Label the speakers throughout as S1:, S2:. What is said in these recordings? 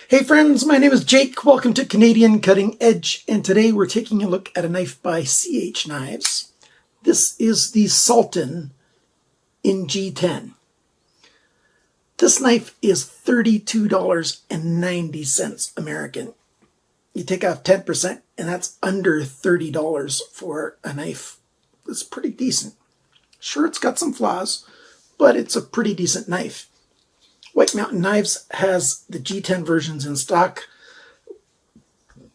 S1: Hey friends, my name is Jake. Welcome to Canadian Cutting Edge, and today we're taking a look at a knife by CH Knives. This is the SULTAN in G10. This knife is $32.90 American. You take off 10% and that's under $30 for a knife that's pretty decent. Sure, it's got some flaws, but it's a pretty decent knife. White Mountain Knives has the G10 versions in stock.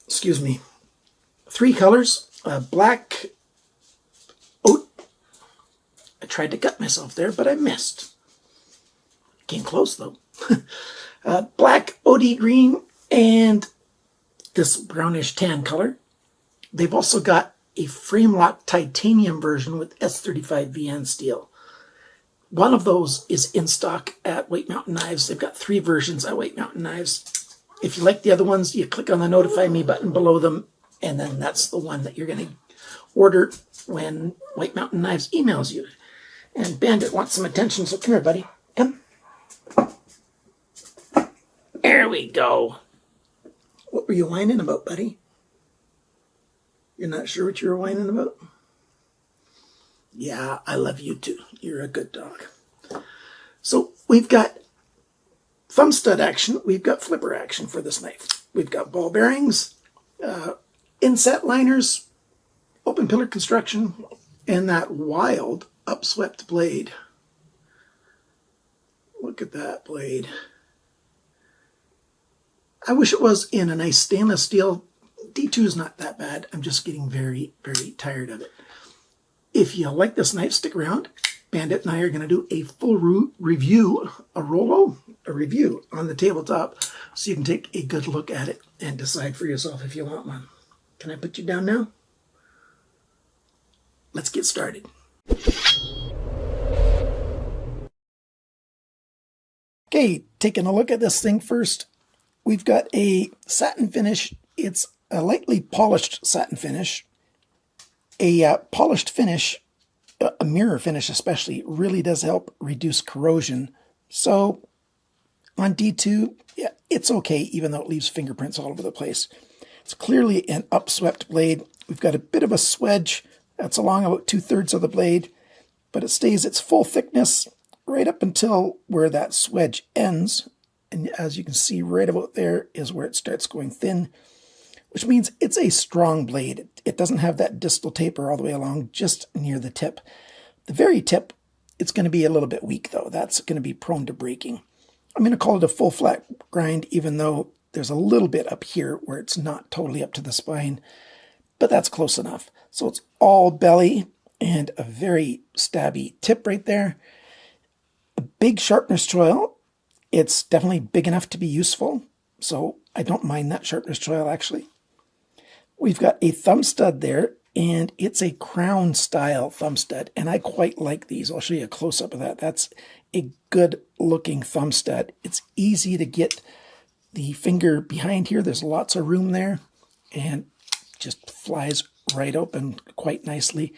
S1: Excuse me. 3 colors. Black. Oh, I tried to cut myself there, but I missed. Came close though. Black, OD green, and this brownish tan color. They've also got a framelock titanium version with S35 VN steel. One of those is in stock at White Mountain Knives. They've got 3 versions at White Mountain Knives. If you like the other ones, you click on the Notify Me button below them, and then that's the one that you're going to order when White Mountain Knives emails you. And Bandit wants some attention, so come here, buddy. Come. There we go. What were you whining about, buddy? You're not sure what you were whining about? Yeah, I love you too. You're a good dog. So we've got thumb stud action. We've got flipper action for this knife. We've got ball bearings, inset liners, open pillar construction, and that wild upswept blade. Look at that blade. I wish it was in a nice stainless steel. D2 is not that bad. I'm just getting very, very tired of it. If you like this knife, stick around. Bandit and I are going to do a full review, a review on the tabletop, so you can take a good look at it and decide for yourself if you want one. Can I put you down now? Let's get started. Okay, taking a look at this thing first. We've got a satin finish. It's a lightly polished satin finish. A polished finish, a mirror finish especially, really does help reduce corrosion. So on D2, yeah, it's okay, even though it leaves fingerprints all over the place. It's clearly an upswept blade. We've got a bit of a swedge that's along about 2/3 of the blade, but it stays its full thickness right up until where that swedge ends. And as you can see, right about there is where it starts going thin, which means it's a strong blade. It doesn't have that distal taper all the way along, just near the tip. The very tip, it's going to be a little bit weak though. That's going to be prone to breaking. I'm going to call it a full flat grind, even though there's a little bit up here where it's not totally up to the spine, but that's close enough. So it's all belly and a very stabby tip right there. A big sharpener's choil. It's definitely big enough to be useful, so I don't mind that sharpener's choil actually. We've got a thumb stud there, and it's a crown style thumb stud, and I quite like these. I'll show you a close-up of that. That's a good looking thumb stud. It's easy to get the finger behind here. There's lots of room there, and just flies right open quite nicely.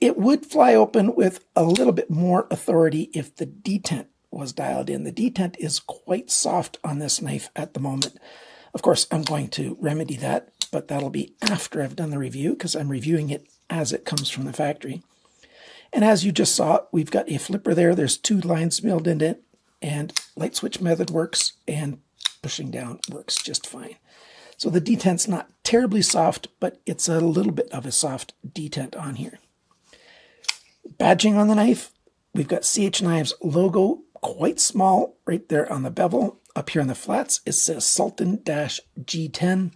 S1: It would fly open with a little bit more authority if the detent was dialed in. The detent is quite soft on this knife at the moment. Of course, I'm going to remedy that, but that'll be after I've done the review, because I'm reviewing it as it comes from the factory. And as you just saw, we've got a flipper there. There's 2 lines milled in it, and light switch method works, and pushing down works just fine. So the detent's not terribly soft, but it's a little bit of a soft detent on here. Badging on the knife, we've got CH Knives logo, quite small right there on the bevel. Up here on the flats, it says Sultan-G10.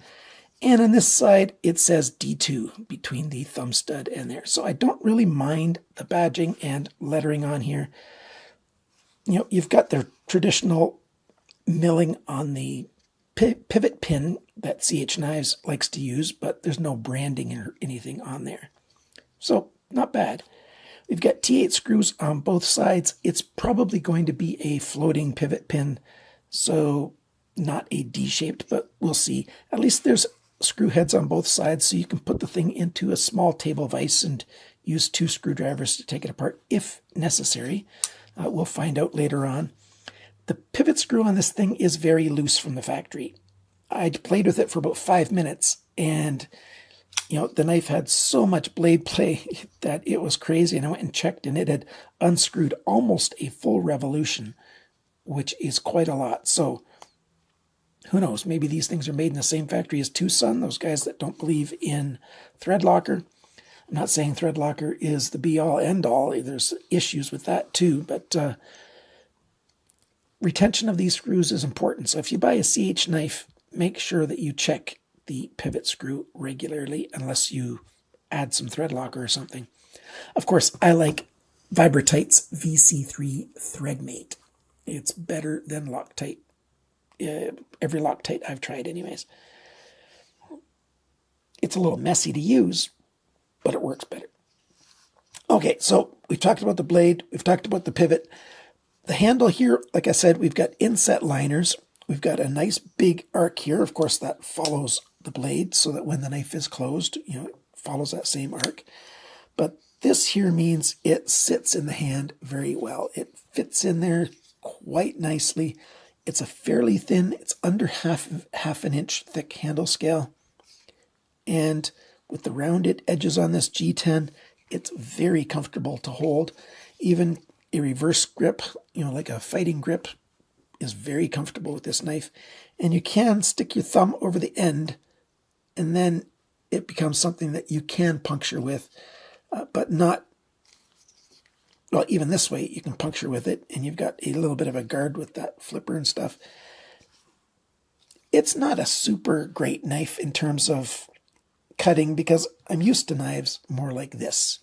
S1: And on this side, it says D2 between the thumb stud and there. So I don't really mind the badging and lettering on here. You know, you've got their traditional milling on the pivot pin that CH Knives likes to use, but there's no branding or anything on there. So not bad. We've got T8 screws on both sides. It's probably going to be a floating pivot pin, so not a D-shaped, but we'll see. At least there's screw heads on both sides, so you can put the thing into a small table vise and use 2 screwdrivers to take it apart if necessary. We'll find out later on. The pivot screw on this thing is very loose from the factory. I played with it for about 5 minutes, and you know, the knife had so much blade play that it was crazy, and I went and checked, and it had unscrewed almost a full revolution, which is quite a lot. So who knows, maybe these things are made in the same factory as Tucson, those guys that don't believe in thread locker. I'm not saying thread locker is the be-all, end-all. There's issues with that too, but retention of these screws is important. So if you buy a CH knife, make sure that you check the pivot screw regularly, unless you add some thread locker or something. Of course, I like Vibratite's VC3 thread mate. It's better than Loctite. Every Loctite I've tried anyways. It's a little messy to use, but it works better. Okay, so we've talked about the blade, we've talked about the pivot. The handle here, like I said, we've got inset liners. We've got a nice big arc here. Of course, that follows the blade, so that when the knife is closed, you know, it follows that same arc. But this here means it sits in the hand very well. It fits in there quite nicely. It's a fairly thin, it's under half an inch thick handle scale. And with the rounded edges on this G10, it's very comfortable to hold. Even a reverse grip, you know, like a fighting grip, is very comfortable with this knife. And you can stick your thumb over the end, and then it becomes something that you can puncture with, but not, well, even this way you can puncture with it, and you've got a little bit of a guard with that flipper and stuff. It's not a super great knife in terms of cutting, because I'm used to knives more like this,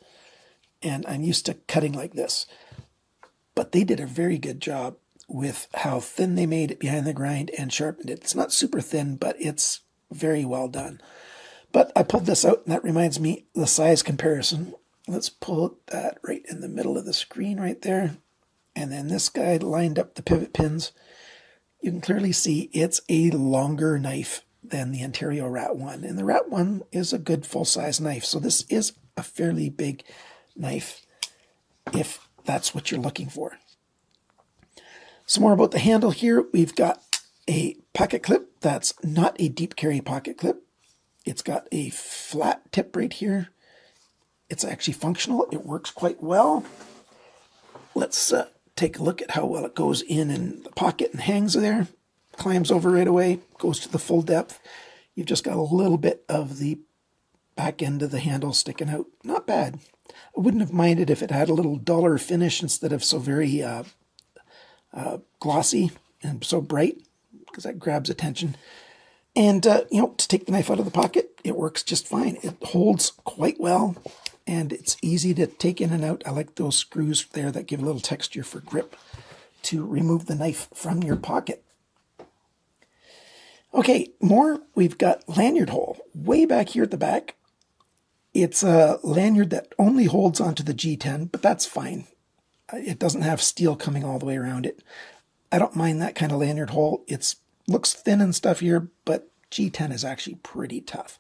S1: and I'm used to cutting like this. But they did a very good job with how thin they made it behind the grind and sharpened it. It's not super thin, but it's very well done. But I pulled this out, and that reminds me the size comparison. Let's pull that right in the middle of the screen right there. And then this guy lined up the pivot pins. You can clearly see it's a longer knife than the Ontario Rat 1. And the Rat 1 is a good full-size knife. So this is a fairly big knife if that's what you're looking for. Some more about the handle here. We've got a pocket clip that's not a deep carry pocket clip. It's got a flat tip right here. It's actually functional. It works quite well. Let's take a look at how well it goes in the pocket and hangs there. Climbs over right away, goes to the full depth. You've just got a little bit of the back end of the handle sticking out. Not bad. I wouldn't have minded if it had a little duller finish instead of so very glossy and so bright, because that grabs attention. And, you know, to take the knife out of the pocket, it works just fine. It holds quite well, and it's easy to take in and out. I like those screws there that give a little texture for grip to remove the knife from your pocket. Okay, more. We've got lanyard hole way back here at the back. It's a lanyard that only holds onto the G10, but that's fine. It doesn't have steel coming all the way around it. I don't mind that kind of lanyard hole. It looks thin and stuff here, but G10 is actually pretty tough.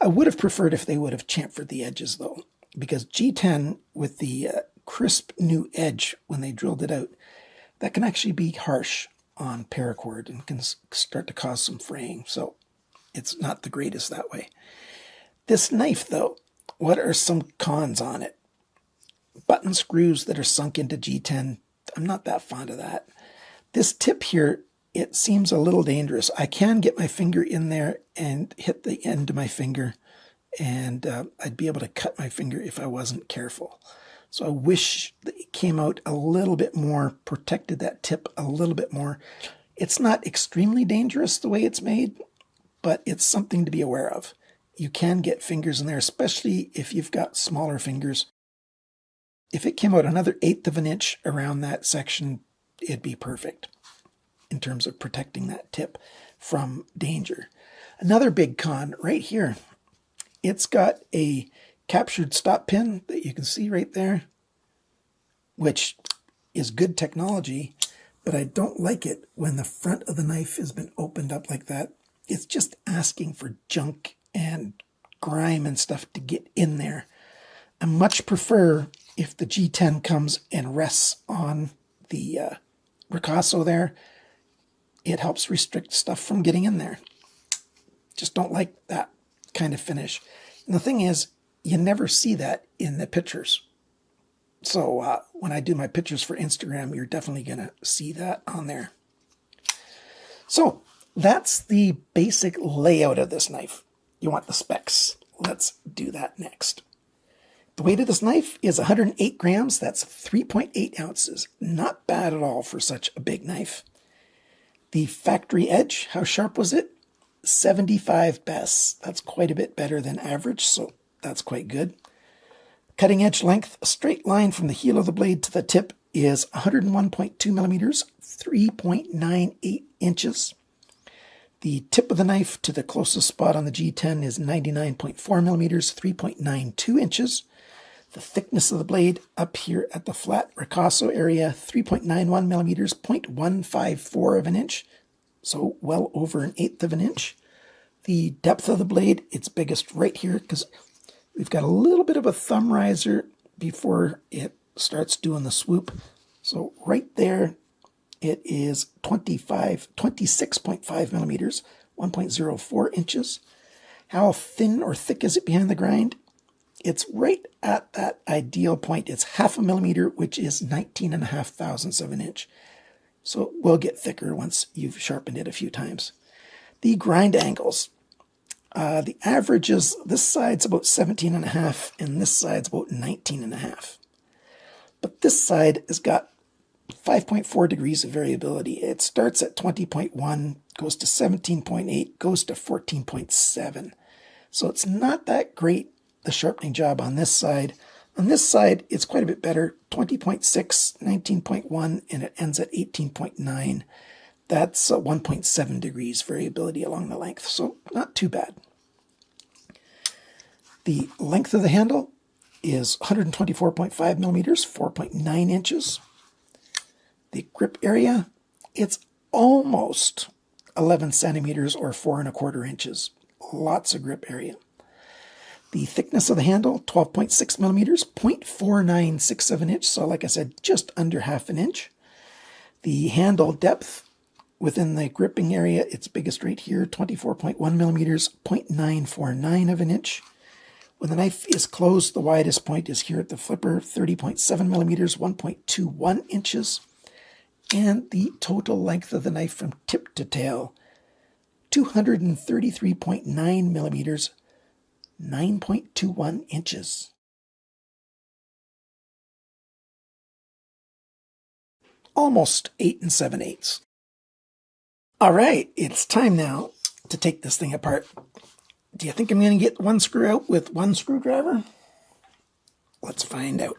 S1: I would have preferred if they would have chamfered the edges, though, because G10, with the crisp new edge when they drilled it out, that can actually be harsh on paracord and can start to cause some fraying. So it's not the greatest that way. This knife, though, what are some cons on it? Button screws that are sunk into G10, I'm not that fond of that. This tip here, it seems a little dangerous. I can get my finger in there and hit the end of my finger, and I'd be able to cut my finger if I wasn't careful. So I wish that it came out a little bit more, protected that tip a little bit more. It's not extremely dangerous the way it's made, but it's something to be aware of. You can get fingers in there, especially if you've got smaller fingers. If it came out another 1/8 of an inch around that section, it'd be perfect in terms of protecting that tip from danger. Another big con right here, it's got a captured stop pin that you can see right there, which is good technology, but I don't like it when the front of the knife has been opened up like that. It's just asking for junk and grime and stuff to get in there. I much prefer if the G10 comes and rests on the ricasso there. It helps restrict stuff from getting in there. Just don't like that kind of finish. And the thing is, you never see that in the pictures. So when I do my pictures for Instagram, you're definitely going to see that on there. So that's the basic layout of this knife. You want the specs. Let's do that next. The weight of this knife is 108 grams. That's 3.8 ounces. Not bad at all for such a big knife. The factory edge, how sharp was it? 75 bests. That's quite a bit better than average, so that's quite good. Cutting edge length, a straight line from the heel of the blade to the tip, is 101.2 millimeters, 3.98 inches. The tip of the knife to the closest spot on the G10 is 99.4 millimeters, 3.92 inches. The thickness of the blade up here at the flat ricasso area, 3.91 millimeters, 0.154 of an inch. So well over 1/8 of an inch. The depth of the blade, it's biggest right here because we've got a little bit of a thumb riser before it starts doing the swoop. So right there, it is 26.5 millimeters, 1.04 inches. How thin or thick is it behind the grind? It's right at that ideal point. It's 0.5 millimeter, which is 19.5 thousandths of an inch. So it will get thicker once you've sharpened it a few times. The grind angles. The average is this side's about 17.5 and this side's about 19.5. But this side has got 5.4 degrees of variability. It starts at 20.1, goes to 17.8, goes to 14.7. So it's not that great, the sharpening job on this side. On this side, it's quite a bit better, 20.6, 19.1, and it ends at 18.9. That's 1.7 degrees variability along the length, so not too bad. The length of the handle is 124.5 millimeters, 4.9 inches. The grip area, it's almost 11 centimeters or 4.25 inches. Lots of grip area. The thickness of the handle, 12.6 millimeters, 0.496 of an inch. So like I said, just under 1/2 inch. The handle depth within the gripping area, it's biggest right here, 24.1 millimeters, 0.949 of an inch. When the knife is closed, the widest point is here at the flipper, 30.7 millimeters, 1.21 inches. And the total length of the knife from tip to tail, 233.9 millimeters, 9.21 inches. Almost 8 7/8. All right, it's time now to take this thing apart. Do you think I'm going to get one screw out with one screwdriver? Let's find out.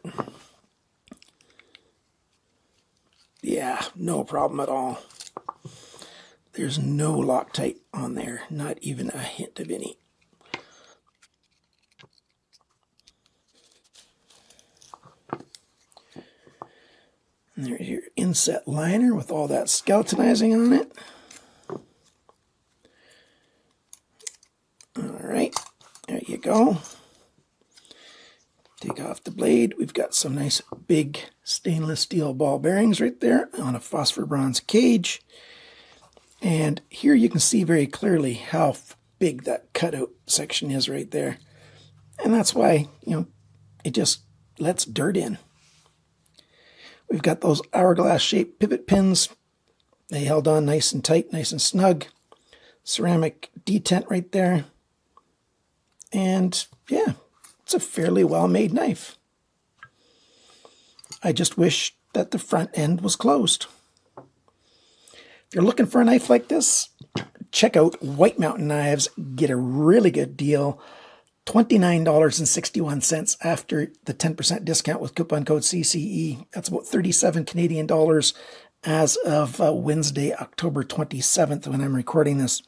S1: Yeah, no problem at all. There's no Loctite on there, not even a hint of any. And there's your inset liner with all that skeletonizing on it. All right, there you go. Take off the blade. We've got some nice big stainless steel ball bearings right there on a phosphor bronze cage. And here you can see very clearly how big that cutout section is right there. And that's why, it just lets dirt in. We've got those hourglass shaped pivot pins. They held on nice and tight, nice and snug. Ceramic detent right there. And yeah, it's a fairly well-made knife. I just wish that the front end was closed. If you're looking for a knife like this, check out White Mountain Knives. Get a really good deal. $29.61 after the 10% discount with coupon code CCE. That's about 37 Canadian dollars as of Wednesday, October 27th when I'm recording this.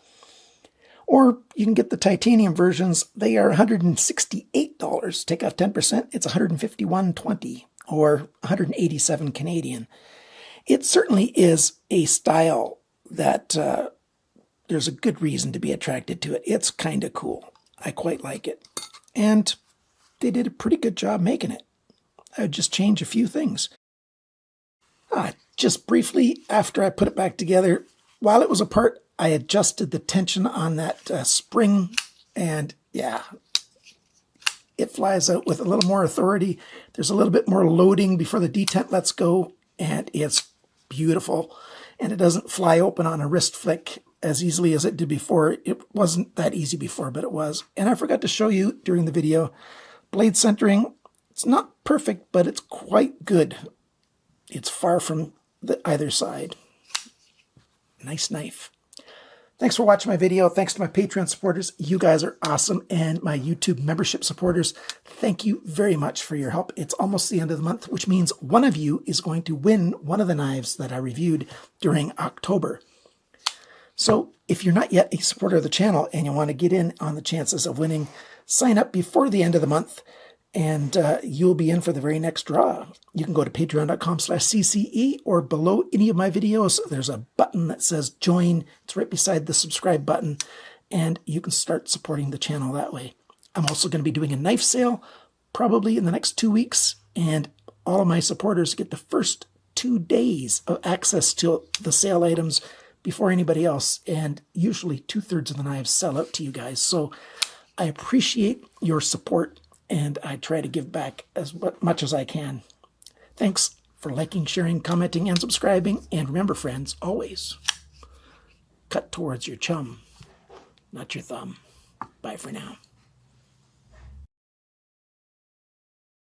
S1: Or you can get the titanium versions. They are $168. Take off 10%, it's $151.20 or 187 Canadian. It certainly is a style that there's a good reason to be attracted to it. It's kind of cool. I quite like it. And they did a pretty good job making it. I would just change a few things. Just briefly, after I put it back together, while it was apart, I adjusted the tension on that spring, and yeah, it flies out with a little more authority. There's a little bit more loading before the detent lets go, and it's beautiful. And it doesn't fly open on a wrist flick as easily as it did before. It wasn't that easy before, but it was. And I forgot to show you during the video, blade centering. It's not perfect, but it's quite good. It's far from either side. Nice knife. Thanks for watching my video. Thanks to my Patreon supporters. You guys are awesome. And my YouTube membership supporters, thank you very much for your help. It's almost the end of the month, which means one of you is going to win one of the knives that I reviewed during October. So if you're not yet a supporter of the channel and you want to get in on the chances of winning, sign up before the end of the month, and you'll be in for the very next draw. You can go to patreon.com/CCE, or below any of my videos, there's a button that says join. It's right beside the subscribe button, and you can start supporting the channel that way. I'm also going to be doing a knife sale probably in the next 2 weeks, and all of my supporters get the first 2 days of access to the sale items before anybody else, and usually 2/3 of the knives sell out to you guys. So I appreciate your support, and I try to give back as much as I can. Thanks for liking, sharing, commenting, and subscribing. And remember, friends, always cut towards your chum, not your thumb. Bye for now.